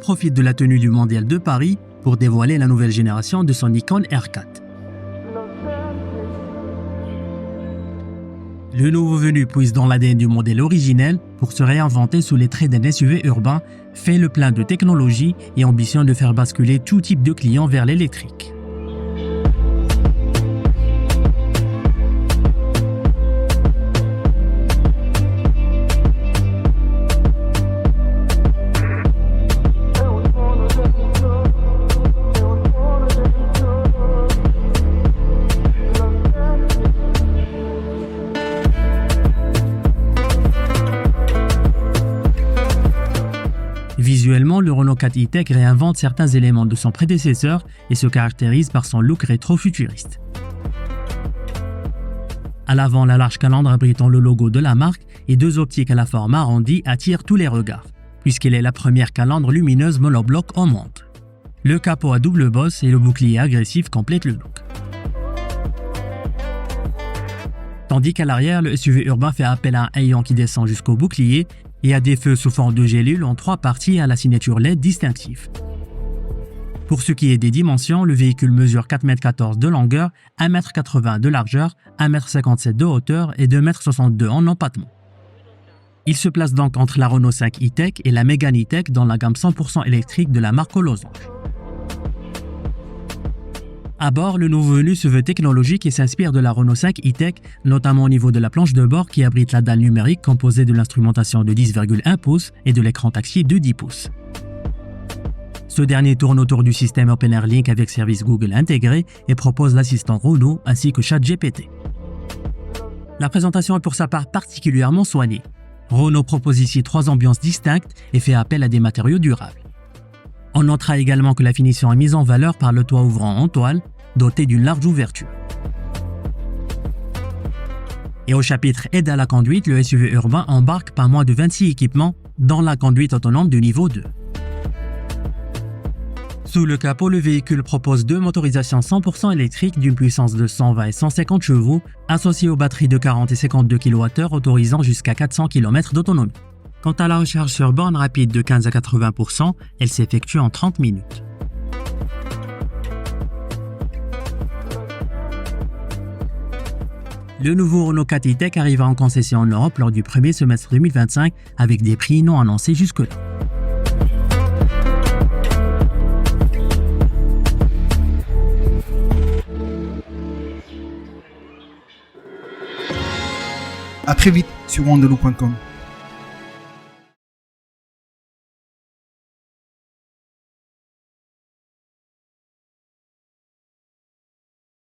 profite de la tenue du Mondial de Paris pour dévoiler la nouvelle génération de son Nikon R4. Le nouveau venu puise dans l'ADN du modèle originel pour se réinventer sous les traits d'un SUV urbain, fait le plein de technologie et ambitionne de faire basculer tout type de clients vers l'électrique. Visuellement, le Renault 4 e-Tech réinvente certains éléments de son prédécesseur et se caractérise par son look rétro-futuriste. À l'avant, la large calandre abritant le logo de la marque et deux optiques à la forme arrondie attirent tous les regards, puisqu'elle est la première calandre lumineuse monobloc au monde. Le capot à double bosse et le bouclier agressif complètent le look. Tandis qu'à l'arrière, le SUV urbain fait appel à un haillon qui descend jusqu'au bouclier et à des feux sous forme de gélule en 3 parties à la signature LED distinctive. Pour ce qui est des dimensions, le véhicule mesure 4,14 m de longueur, 1,80 m de largeur, 1,57 m de hauteur et 2,62 m en empattement. Il se place donc entre la Renault 5 e-Tech et la Mégane e-Tech dans la gamme 100% électrique de la marque aux losanges. À bord, le nouveau venu se veut technologique et s'inspire de la Renault 5 e-Tech, notamment au niveau de la planche de bord qui abrite la dalle numérique composée de l'instrumentation de 10,1 pouces et de l'écran tactile de 10 pouces. Ce dernier tourne autour du système OpenAirLink avec service Google intégré et propose l'assistant Renault ainsi que ChatGPT. La présentation est pour sa part particulièrement soignée. Renault propose ici 3 ambiances distinctes et fait appel à des matériaux durables. On notera également que la finition est mise en valeur par le toit ouvrant en toile, doté d'une large ouverture. Et au chapitre aide à la conduite, le SUV urbain embarque pas moins de 26 équipements, dont la conduite autonome de niveau 2. Sous le capot, le véhicule propose 2 motorisations 100% électriques d'une puissance de 120 et 150 chevaux, associées aux batteries de 40 et 52 kWh autorisant jusqu'à 400 km d'autonomie. Quant à la recharge sur borne rapide de 15 à 80%, elle s'effectue en 30 minutes. Le nouveau Renault 4 e-Tech arrivera en concession en Europe lors du premier semestre 2025 avec des prix non annoncés jusque-là. À très vite sur wandeloo.com.